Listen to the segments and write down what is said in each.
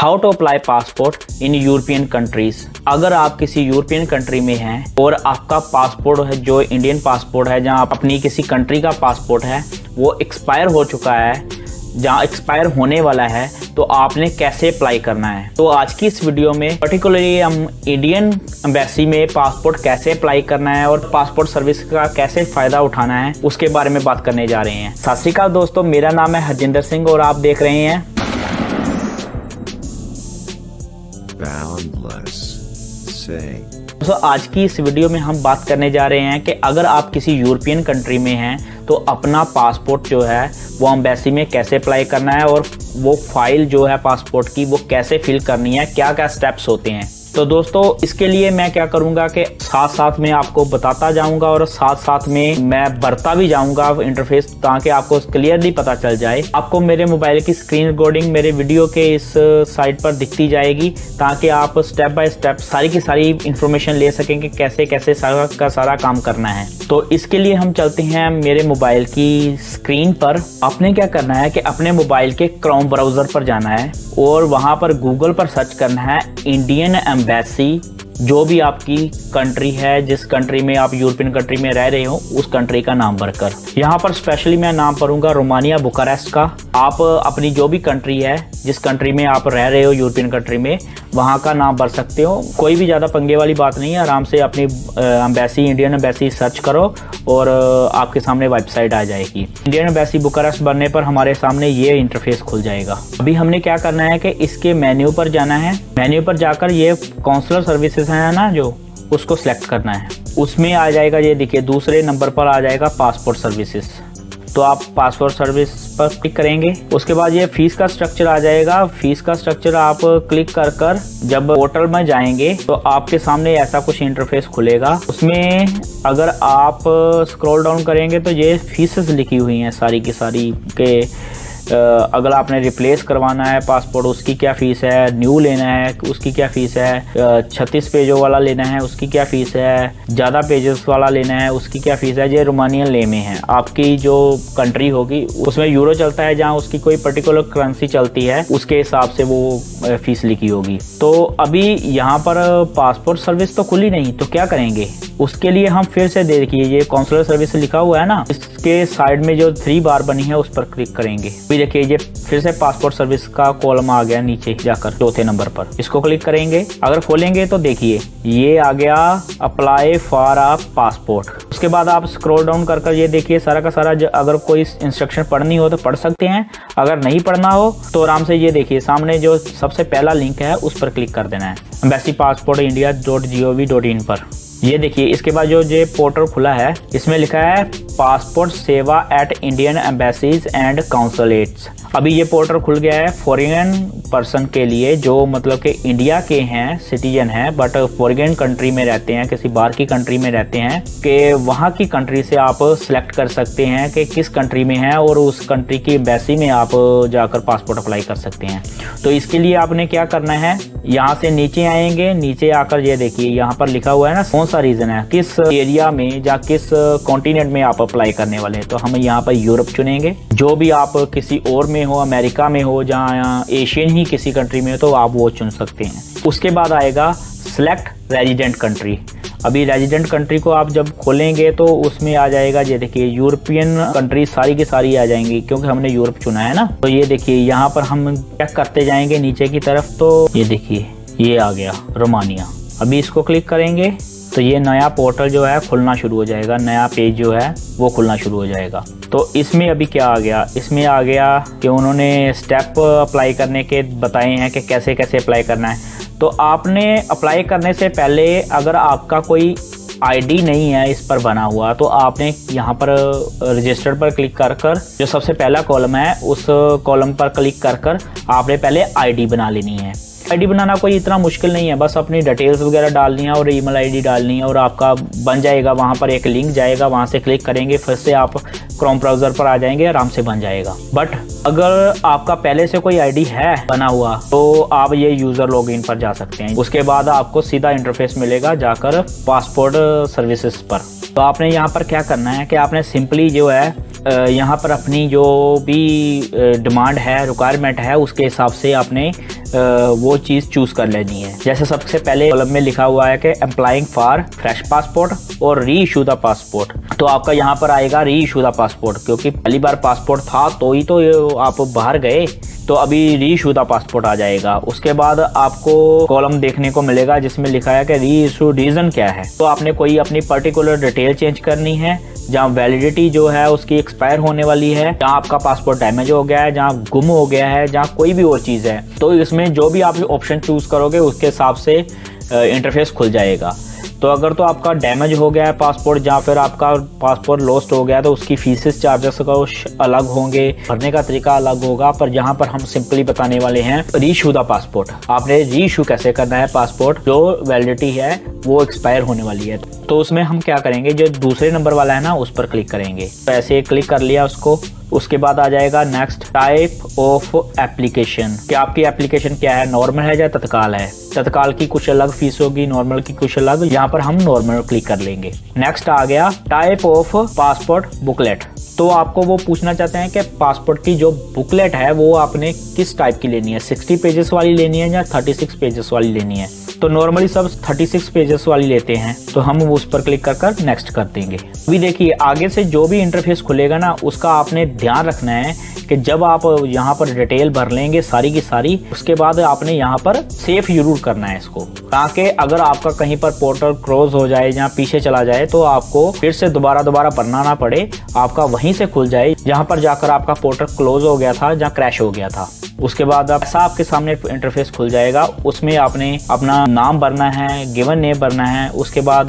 How to apply passport in European countries. अगर आप किसी यूरोपियन कंट्री में हैं और आपका पासपोर्ट है जो इंडियन पासपोर्ट है, जहां आप अपनी किसी कंट्री का पासपोर्ट है वो एक्सपायर हो चुका है, जहां एक्सपायर होने वाला है, तो आपने कैसे अप्लाई करना है। तो आज की इस वीडियो में पर्टिकुलरली हम इंडियन एम्बेसी में पासपोर्ट कैसे अप्लाई करना है और पासपोर्ट सर्विस का कैसे फायदा उठाना है उसके बारे में बात करने जा रहे हैं। सत श्री अकाल दोस्तों, मेरा नाम है हरजिंदर सिंह और आप देख रहे हैं दोस्तों आज की इस वीडियो में हम बात करने जा रहे हैं कि अगर आप किसी यूरोपियन कंट्री में हैं तो अपना पासपोर्ट जो है वो एम्बेसी में कैसे अप्लाई करना है और वो फाइल जो है पासपोर्ट की वो कैसे फिल करनी है, क्या क्या स्टेप्स होते हैं। तो दोस्तों इसके लिए मैं क्या करूंगा कि साथ साथ में आपको बताता जाऊंगा और साथ साथ में मैं भरता भी जाऊंगा इंटरफेस, ताकि आपको क्लियरली पता चल जाए। आपको मेरे मोबाइल की स्क्रीन रिकॉर्डिंग मेरे वीडियो के इस साइट पर दिखती जाएगी, ताकि आप स्टेप बाय स्टेप सारी की सारी इंफॉर्मेशन ले सकें कि कैसे कैसे सारा का सारा काम करना है। तो इसके लिए हम चलते हैं मेरे मोबाइल की स्क्रीन पर। आपने क्या करना है कि अपने मोबाइल के क्रोम ब्राउजर पर जाना है और वहां पर गूगल पर सर्च करना है इंडियन एम्बेसी, जो भी आपकी कंट्री है, जिस कंट्री में आप यूरोपियन कंट्री में रह रहे हो उस कंट्री का नाम भरकर। यहाँ पर स्पेशली मैं नाम भरूंगा रोमानिया बुखारेस्ट का। आप अपनी जो भी कंट्री है, जिस कंट्री में आप रह रहे हो यूरोपियन कंट्री में, वहाँ का नाम भर सकते हो। कोई भी ज़्यादा पंगे वाली बात नहीं है, आराम से अपनी एम्बेसी इंडियन एम्बेसी सर्च करो और आपके सामने वेबसाइट आ जाएगी। इंडियन एम्बेसी बुखारेस्ट बनने पर हमारे सामने ये इंटरफेस खुल जाएगा। अभी हमने क्या करना है कि इसके मेन्यू पर जाना है। मेन्यू पर जाकर ये काउंसलर सर्विसेज है ना, जो उसको सिलेक्ट करना है। उसमें आ जाएगा, ये देखिए दूसरे नंबर पर आ जाएगा पासपोर्ट सर्विसेज। तो आप पासपोर्ट सर्विस पर क्लिक करेंगे। उसके बाद ये फीस का स्ट्रक्चर आ जाएगा। फीस का स्ट्रक्चर आप क्लिक कर जब पोर्टल में जाएंगे तो आपके सामने ऐसा कुछ इंटरफेस खुलेगा। उसमें अगर आप स्क्रॉल डाउन करेंगे तो ये फीसेस लिखी हुई हैं सारी की सारी के अगर आपने रिप्लेस करवाना है पासपोर्ट उसकी क्या फीस है, न्यू लेना है उसकी क्या फीस है, 36 पेजों वाला लेना है उसकी क्या फीस है, ज़्यादा पेजेस वाला लेना है उसकी क्या फीस है। ये रोमानियन ले में है। आपकी जो कंट्री होगी उसमें यूरो चलता है, जहाँ उसकी कोई पर्टिकुलर करेंसी चलती है उसके हिसाब से वो फीस लिखी होगी। तो अभी यहाँ पर पासपोर्ट सर्विस तो खुली नहीं, तो क्या करेंगे उसके लिए हम फिर से देखिए ये काउंसलर सर्विस लिखा हुआ है ना, इसके साइड में जो 3 बार बनी है उस पर क्लिक करेंगे। देखिए ये फिर से पासपोर्ट सर्विस का कॉलम आ गया नीचे जाकर चौथे नंबर पर। इसको क्लिक करेंगे। अगर खोलेंगे तो देखिए ये आ गया अप्लाई फॉर अ पासपोर्ट। उसके बाद आप स्क्रॉल डाउन कर ये देखिए सारा का सारा, अगर कोई इंस्ट्रक्शन पढ़नी हो तो पढ़ सकते हैं, अगर नहीं पढ़ना हो तो आराम से ये देखिए सामने जो सबसे पहला लिंक है उस पर क्लिक कर देना है, एम्बेसी पासपोर्ट india.gov.in पर। ये देखिए इसके बाद जो ये पोर्टल खुला है इसमें लिखा है पासपोर्ट सेवा एट इंडियन एम्बेसीज एंड काउंसलेट्स। अभी ये पोर्टल खुल गया है फॉरेन पर्सन के लिए, जो मतलब कि इंडिया के हैं, सिटीजन हैं, बट फॉरेन कंट्री में रहते हैं, किसी बाहर की कंट्री में रहते हैं, कि वहाँ की कंट्री से आप सिलेक्ट कर सकते हैं कि किस कंट्री में है और उस कंट्री की एम्बेसी में आप जाकर पासपोर्ट अप्लाई कर सकते हैं। तो इसके लिए आपने क्या करना है, यहाँ से नीचे आएंगे। नीचे आकर ये देखिए यहाँ पर लिखा हुआ है ना कौन सा रीजन है, किस एरिया में या किस कॉन्टिनेंट में आप अप्लाई करने वाले हैं। तो हम यहाँ पर यूरोप चुनेंगे। जो भी आप किसी और में हो, अमेरिका में हो, जहाँ एशियन ही किसी कंट्री में हो तो आप वो चुन सकते हैं। उसके बाद आएगा सिलेक्ट रेजिडेंट कंट्री। अभी रेजिडेंट कंट्री को आप जब खोलेंगे तो उसमें आ जाएगा, ये देखिए यूरोपियन कंट्री सारी की सारी आ जाएंगी, क्योंकि हमने यूरोप चुना है ना। तो ये देखिए यहाँ पर हम चेक करते जाएंगे नीचे की तरफ, तो ये देखिए ये आ गया रोमानिया। अभी इसको क्लिक करेंगे तो ये नया पोर्टल जो है खुलना शुरू हो जाएगा, नया पेज जो है वो खुलना शुरू हो जाएगा। तो इसमें अभी क्या आ गया, इसमें आ गया कि उन्होंने स्टेप अप्लाई करने के बताए हैं कि कैसे कैसे अप्लाई करना है। तो आपने अप्लाई करने से पहले अगर आपका कोई आईडी नहीं है इस पर बना हुआ, तो आपने यहाँ पर रजिस्टर पर क्लिक कर जो सबसे पहला कॉलम है उस कॉलम पर क्लिक कर आपने पहले आईडी बना लेनी है। आईडी बनाना कोई इतना मुश्किल नहीं है, बस अपनी डिटेल्स वगैरह डालनी है और ईमेल आईडी डालनी है और आपका बन जाएगा। वहाँ पर एक लिंक जाएगा, वहाँ से क्लिक करेंगे, फिर से आप क्रोम ब्राउजर पर आ जाएंगे, आराम से बन जाएगा। बट अगर आपका पहले से कोई आईडी है बना हुआ तो आप ये यूजर लॉगिन पर जा सकते हैं। उसके बाद आपको सीधा इंटरफेस मिलेगा जाकर पासपोर्ट सर्विसेज पर। तो आपने यहाँ पर क्या करना है कि आपने सिंपली जो है यहाँ पर अपनी जो भी डिमांड है, रिक्वायरमेंट है, उसके हिसाब से आपने वो चीज़ चूज़ कर लेनी है। जैसे सबसे पहले कॉलम में लिखा हुआ है कि अप्लाइंग फॉर फ्रेश पासपोर्ट और री इशू द पासपोर्ट, तो आपका यहाँ पर आएगा री इशू द पासपोर्ट, क्योंकि पहली बार पासपोर्ट था तो ही तो आप बाहर गए, तो अभी री इशू द पासपोर्ट आ जाएगा। उसके बाद आपको कॉलम देखने को मिलेगा जिसमें लिखा है कि री इशू रीजन क्या है, तो आपने कोई अपनी पर्टिकुलर डिटेल चेंज करनी है, जहाँ वैलिडिटी जो है उसकी एक्सपायर होने वाली है, जहाँ आपका पासपोर्ट डैमेज हो गया है, जहाँ गुम हो गया है, जहाँ कोई भी और चीज़ है, तो इसमें जो भी आप ऑप्शन चूज करोगे उसके हिसाब से इंटरफेस खुल जाएगा। तो अगर तो आपका डैमेज हो गया है पासपोर्ट, या फिर आपका पासपोर्ट लॉस्ट हो गया, तो उसकी फीसेस चार्जेस अलग होंगे, भरने का तरीका अलग होगा। पर यहाँ पर हम सिंपली बताने वाले हैं री इशू द पासपोर्ट। आपने री इशू कैसे करना है पासपोर्ट जो वैलिडिटी है वो एक्सपायर होने वाली है। तो उसमें हम क्या करेंगे, जो दूसरे नंबर वाला है ना उस पर क्लिक करेंगे। तो ऐसे क्लिक कर लिया उसको, उसके बाद आ जाएगा नेक्स्ट टाइप ऑफ एप्लीकेशन, कि आपकी एप्लीकेशन क्या है, नॉर्मल है या तत्काल है। तत्काल की कुछ अलग फीस होगी, नॉर्मल की कुछ अलग, यहाँ पर हम नॉर्मल क्लिक कर लेंगे। नेक्स्ट आ गया टाइप ऑफ पासपोर्ट बुकलेट, तो आपको वो पूछना चाहते हैं कि पासपोर्ट की जो बुकलेट है वो आपने किस टाइप की लेनी है, 60 पेजेस वाली लेनी है या 36 पेजेस वाली लेनी है। तो नॉर्मली सब 36 पेजेस वाली लेते हैं, तो हम उस पर क्लिक कर नेक्स्ट कर देंगे। अभी देखिए आगे से जो भी इंटरफेस खुलेगा ना उसका आपने ध्यान रखना है कि जब आप यहाँ पर डिटेल भर लेंगे सारी की सारी, उसके बाद आपने यहाँ पर सेफ जरूर करना है इसको, ताकि अगर आपका कहीं पर पोर्टल क्लोज हो जाए या पीछे चला जाए तो आपको फिर से दोबारा भरना ना पड़े, आपका वहीं से खुल जाए जहाँ पर जाकर आपका पोर्टल क्लोज हो गया था, जहाँ क्रैश हो गया था। उसके बाद ऐसा आपके सामने इंटरफेस खुल जाएगा, उसमें आपने अपना नाम भरना है, गिवन नेम भरना है, उसके बाद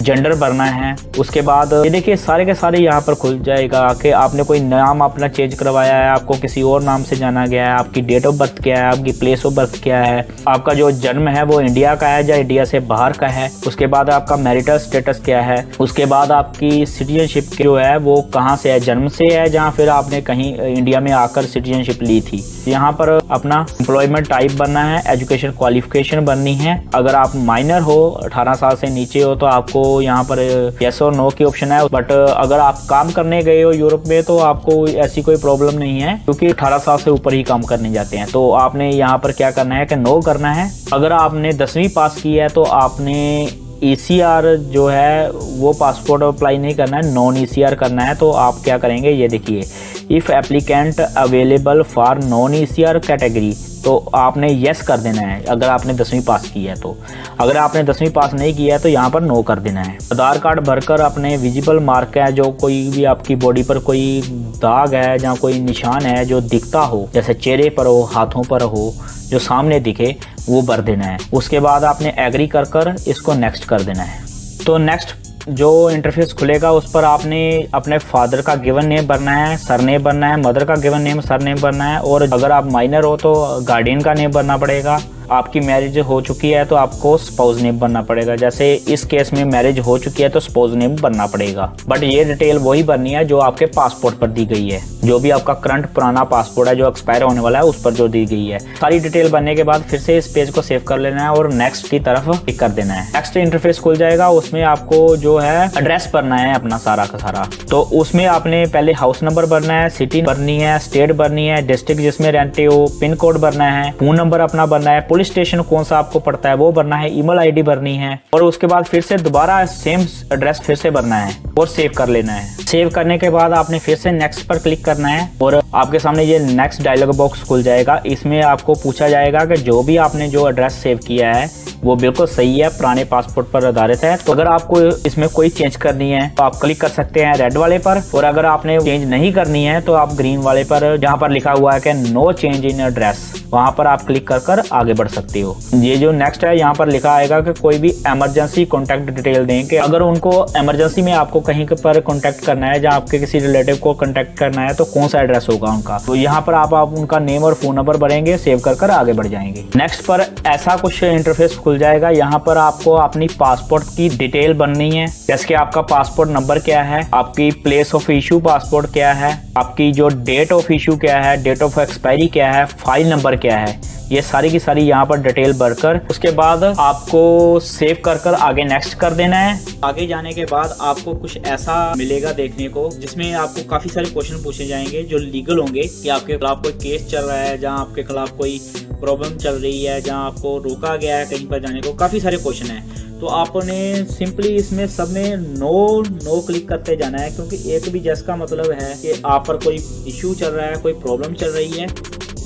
जेंडर भरना है, उसके बाद ये देखिए सारे के सारे यहाँ पर खुल जाएगा कि आपने कोई नाम अपना चेंज करवाया है, आपको किसी और नाम से जाना गया है, आपकी डेट ऑफ बर्थ क्या है, आपकी प्लेस ऑफ बर्थ क्या है, आपका जो जन्म है वो इंडिया का है या इंडिया से बाहर का है, उसके बाद आपका मैरिटल स्टेटस क्या है, उसके बाद आपकी सिटीजनशिप जो है वो कहाँ से है, जन्म से है जहाँ फिर आपने कहीं इंडिया में आकर सिटीजनशिप ली थी। यहाँ पर अपना एम्प्लॉयमेंट टाइप बनना है, एजुकेशन क्वालिफिकेशन बननी है। अगर आप माइनर हो, 18 साल से नीचे हो, तो आपको यहाँ पर यस और नो की ऑप्शन है। बट अगर आप काम करने गए हो यूरोप में तो आपको ऐसी कोई प्रॉब्लम नहीं है, क्योंकि 18 साल से ऊपर ही काम करने जाते हैं। तो आपने यहाँ पर क्या करना है कि नो करना है। अगर आपने 10वीं पास की है तो आपने ECR जो है वो पासपोर्ट अप्लाई नहीं करना है, नॉन ECR करना है। तो आप क्या करेंगे, ये देखिए, if applicant available for non ECR category, तो आपने यस कर देना है अगर आपने 10वीं पास की है। तो अगर आपने 10वीं पास नहीं किया है तो यहाँ पर नो कर देना है। आधार कार्ड भरकर अपने विजिबल मार्क है, जो कोई भी आपकी बॉडी पर कोई दाग है, जहाँ कोई निशान है जो दिखता हो, जैसे चेहरे पर हो, हाथों पर हो, जो सामने दिखे, वो भर देना है। उसके बाद आपने एग्री कर इसको नेक्स्ट कर देना है। तो नेक्स्ट जो इंटरफेस खुलेगा उस पर आपने अपने फादर का गिवन नेम भरना है, सरनेम भरना है, मदर का गिवन नेम सरनेम भरना है, और अगर आप माइनर हो तो गार्डियन का नेम भरना पड़ेगा। आपकी मैरिज हो चुकी है तो आपको स्पाउस नेम भरना पड़ेगा। जैसे इस केस में मैरिज हो चुकी है तो स्पाउस नेम भरना पड़ेगा। बट ये डिटेल वही भरनी है जो आपके पासपोर्ट पर दी गई है, जो भी आपका करंट पुराना पासपोर्ट है जो एक्सपायर होने वाला है उस पर जो दी गई है। सारी डिटेल भरने के बाद फिर से इस पेज को सेव कर लेना है और नेक्स्ट की तरफ क्लिक कर देना है। नेक्स्ट इंटरफेस खुल जाएगा, उसमें आपको जो है एड्रेस भरना है अपना सारा का सारा। तो उसमें आपने पहले हाउस नंबर भरना है, सिटी भरनी है, स्टेट भरनी है, डिस्ट्रिक्ट जिसमें रहते हो, पिन कोड भरना है, फोन नंबर अपना भरना है, पुलिस स्टेशन कौन सा आपको पड़ता है वो भरना है, ईमेल आईडी भरनी है, और उसके बाद फिर से दोबारा सेम एड्रेस फिर से भरना है और सेव कर लेना है। सेव करने के बाद आपने फिर से नेक्स्ट पर क्लिक करना है और आपके सामने ये नेक्स्ट डायलॉग बॉक्स खुल जाएगा। इसमें आपको पूछा जाएगा कि जो भी आपने जो एड्रेस सेव किया है वो बिल्कुल सही है, पुराने पासपोर्ट पर आधारित है। तो अगर आपको इसमें कोई चेंज करनी है तो आप क्लिक कर सकते हैं रेड वाले पर, और अगर आपने चेंज नहीं करनी है तो आप ग्रीन वाले पर, जहाँ पर लिखा हुआ है कि नो चेंज इन एड्रेस, वहां पर आप क्लिक कर आगे बढ़ सकते हो। ये जो नेक्स्ट है यहाँ पर लिखा आएगा कि कोई भी इमरजेंसी कॉन्टैक्ट डिटेल दें, कि अगर उनको इमरजेंसी में आपको कहीं पर कॉन्टैक्ट करना है, जहाँ आपके किसी रिलेटिव को कॉन्टैक्ट करना है, तो कौन सा एड्रेस होगा उनका। तो यहाँ पर आप उनका नेम और फोन नंबर भरेंगे, सेव कर आगे बढ़ जाएंगे। नेक्स्ट पर ऐसा कुछ इंटरफेस खुल जाएगा। यहाँ पर आपको अपनी पासपोर्ट की डिटेल बननी है, जैसे कि आपका पासपोर्ट नंबर क्या है, आपकी प्लेस ऑफ इशू पासपोर्ट क्या है, आपकी जो डेट ऑफ इशू क्या है, डेट ऑफ एक्सपायरी क्या है, फाइल नंबर क्या है, ये सारी की सारी यहाँ पर डिटेल भरकर उसके बाद आपको सेव कर आगे नेक्स्ट कर देना है। आगे जाने के बाद आपको कुछ ऐसा मिलेगा देखने को जिसमें आपको काफी सारे क्वेश्चन पूछे जाएंगे जो लीगल होंगे कि आपके खिलाफ कोई केस चल रहा है, जहाँ आपके खिलाफ कोई प्रॉब्लम चल रही है, जहाँ आपको रोका गया है कहीं पर जाने को, काफी सारे क्वेश्चन हैं। तो आपने सिंपली इसमें सब में नो क्लिक करते जाना है, क्योंकि एक भी जस्ट का मतलब है कि आप पर कोई इश्यू चल रहा है, कोई प्रॉब्लम चल रही है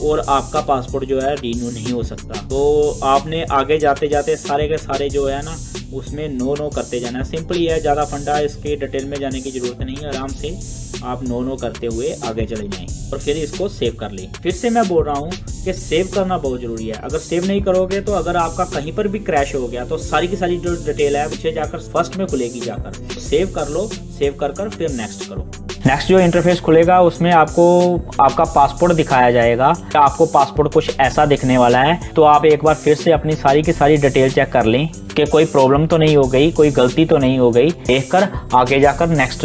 और आपका पासपोर्ट जो है रिन्यू नहीं हो सकता। तो आपने आगे जाते जाते सारे के सारे जो है ना उसमें नो करते जाना है। सिंपली है, ज़्यादा फंडा इसके डिटेल में जाने की ज़रूरत नहीं है। आराम से आप नो करते हुए आगे चले जाएं और फिर इसको सेव कर लें। फिर से मैं बोल रहा हूँ कि सेव करना बहुत ज़रूरी है। अगर सेव नहीं करोगे तो अगर आपका कहीं पर भी क्रैश हो गया तो सारी की सारी जो डिटेल है पीछे जाकर फर्स्ट में खुलेगी जाकर। तो सेव कर लो, सेव कर फिर नेक्स्ट करो। नेक्स्ट जो इंटरफेस खुलेगा उसमें आपको आपका पासपोर्ट दिखाया जाएगा। आपको पासपोर्ट कुछ ऐसा दिखने वाला है। तो आप एक बार फिर से अपनी सारी की सारी डिटेल चेक कर लें कि कोई प्रॉब्लम तो नहीं हो गई, कोई गलती तो नहीं हो गई। देखकर आगे जाकर नेक्स्ट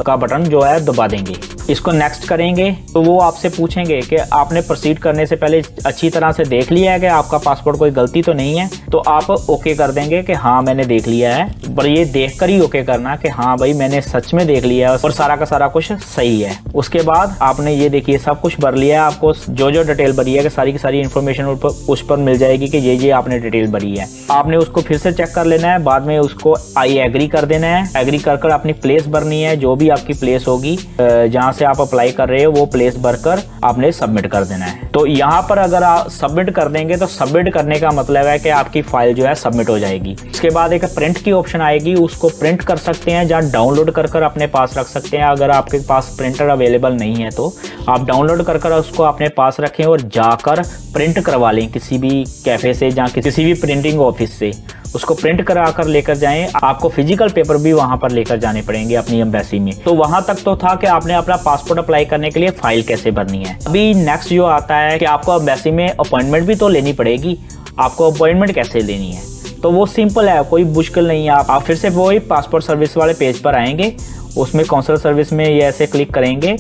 का बटन जो है दबा देंगे। इसको नेक्स्ट करेंगे तो वो आपसे पूछेंगे कि आपने प्रोसीड करने से पहले अच्छी तरह से देख लिया है कि आपका पासपोर्ट कोई गलती तो नहीं है। तो आप ओके कर देंगे कि हाँ मैंने देख लिया है। पर ये देख कर ही ओके करना कि हाँ भाई मैंने सच में देख लिया है और सारा का सारा कुछ सही है। उसके बाद आपने ये देखिए सब कुछ भर लिया है। आपको जो डिटेल भरी है कि सारी की सारी इन्फॉर्मेशन उस पर मिल जाएगी कि ये आपने डिटेल भरी है। आपने उसको फिर से चेक कर लेना है। बाद में उसको आई एग्री कर देना है। एग्री कर अपनी प्लेस भरनी है, जो भी आपकी प्लेस होगी जहाँ से आप अप्लाई कर रहे हो वो प्लेस भरकर आपने सबमिट कर देना है। तो यहाँ पर अगर आप सबमिट कर देंगे तो सबमिट करने का मतलब है कि आपकी फाइल जो है सबमिट हो जाएगी। इसके बाद एक प्रिंट की ऑप्शन आएगी, उसको प्रिंट कर सकते हैं, जहाँ डाउनलोड कर अपने पास रख सकते हैं। अगर आपके पास प्रिंटर अवेलेबल नहीं है तो आप डाउनलोड कर उसको अपने पास रखें और जाकर प्रिंट करवा लें किसी भी कैफे से, जहाँ किसी भी प्रिंटिंग ऑफिस से उसको प्रिंट करा कर लेकर जाएं। आपको फिजिकल पेपर भी वहां पर लेकर जाने पड़ेंगे अपनी एम्बेसी में। तो वहां तक तो था कि आपने अपना पासपोर्ट अप्लाई करने के लिए फाइल कैसे भरनी है। अभी नेक्स्ट जो आता है कि आपको एम्बेसी में अपॉइंटमेंट भी तो लेनी पड़ेगी। आपको अपॉइंटमेंट कैसे लेनी है तो वो सिंपल है, कोई मुश्किल नहीं है। आप फिर से वही पासपोर्ट सर्विस वाले पेज पर आएंगे, उसमें काउंसिल सर्विस में ये ऐसे क्लिक करेंगे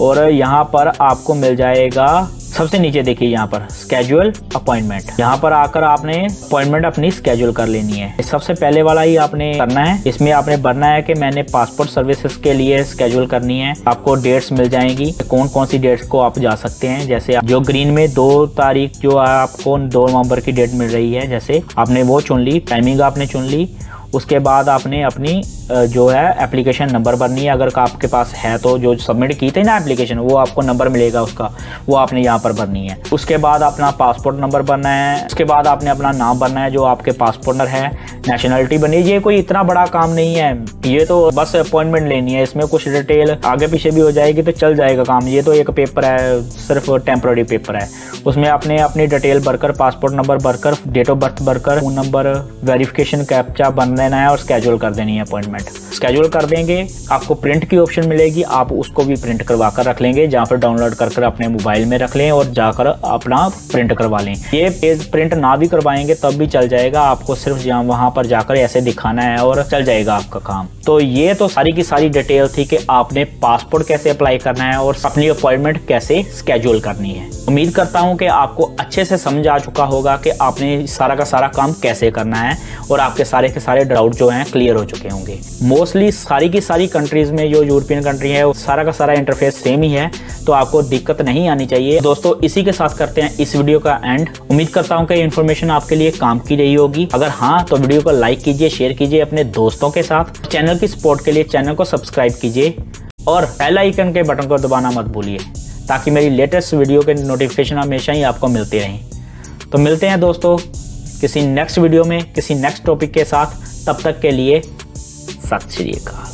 और यहाँ पर आपको मिल जाएगा सबसे नीचे देखिए यहाँ पर स्केड्यूल अपॉइंटमेंट। यहाँ पर आकर आपने अपॉइंटमेंट अपनी स्केड्यूल कर लेनी है। सबसे पहले वाला ही आपने करना है। इसमें आपने भरना है कि मैंने पासपोर्ट सर्विसेज के लिए स्केड्यूल करनी है। आपको डेट्स मिल जाएंगी, कौन कौन सी डेट्स को आप जा सकते हैं। जैसे जो ग्रीन में 2 तारीख जो आपको 2 नवंबर की डेट मिल रही है, जैसे आपने वो चुन ली, टाइमिंग आपने चुन ली। उसके बाद आपने अपनी जो है एप्लीकेशन नंबर भरनी है, अगर आपके पास है तो। जो सबमिट की थी ना एप्लीकेशन, वो आपको नंबर मिलेगा उसका, वो आपने यहाँ पर भरनी है। उसके बाद अपना पासपोर्ट नंबर भरना है। उसके बाद आपने अपना नाम भरना है जो आपके पासपोर्ट नंबर है। नेशनलिटी बनी, ये कोई इतना बड़ा काम नहीं है, ये तो बस अपॉइंटमेंट लेनी है। इसमें कुछ डिटेल आगे पीछे भी हो जाएगी तो चल जाएगा काम। ये तो एक पेपर है, सिर्फ टेम्पररी पेपर है। उसमें आपने अपनी डिटेल भरकर, पासपोर्ट नंबर भरकर, डेट ऑफ बर्थ भरकर, फोन नंबर, वेरिफिकेशन कैप्चा बन देना है और स्केड्यूल कर देनी है अपॉइंटमेंट। स्केड्यूल कर देंगे, आपको प्रिंट की ऑप्शन मिलेगी, आप उसको भी प्रिंट करवा कर रख लेंगे, जहाँ पर डाउनलोड कर अपने मोबाइल में रख लें और जाकर अपना प्रिंट करवा लें। ये पेज प्रिंट ना भी करवाएंगे तब भी चल जाएगा, आपको सिर्फ वहां पर जाकर ऐसे दिखाना है और चल जाएगा आपका काम। तो ये तो सारी की सारी डिटेल थी कि आपने पासपोर्ट कैसे अप्लाई करना है और अपनी अपॉइंटमेंट कैसे स्केड्यूल करनी है। उम्मीद करता हूं कि आपको अच्छे से समझ आ चुका होगा कि आपने सारा का सारा काम कैसे करना है और आपके सारे के सारे डाउट जो हैं क्लियर हो चुके होंगे। मोस्टली सारी की सारी कंट्रीज में जो यूरोपियन कंट्री है वो सारा का सारा इंटरफेस सेम ही है, तो आपको दिक्कत नहीं आनी चाहिए। दोस्तों इसी के साथ करते हैं इस वीडियो का एंड। उम्मीद करता हूं कि इन्फॉर्मेशन आपके लिए काम की रही होगी। अगर हाँ तो वीडियो को लाइक कीजिए, शेयर कीजिए अपने दोस्तों के साथ। चैनल की सपोर्ट के लिए चैनल को सब्सक्राइब कीजिए और बेल आइकन के बटन को दबाना मत भूलिए, ताकि मेरी लेटेस्ट वीडियो के नोटिफिकेशन हमेशा ही आपको मिलते रहें। तो मिलते हैं दोस्तों किसी नेक्स्ट वीडियो में किसी नेक्स्ट टॉपिक के साथ। तब तक के लिए सत श्री अकाल।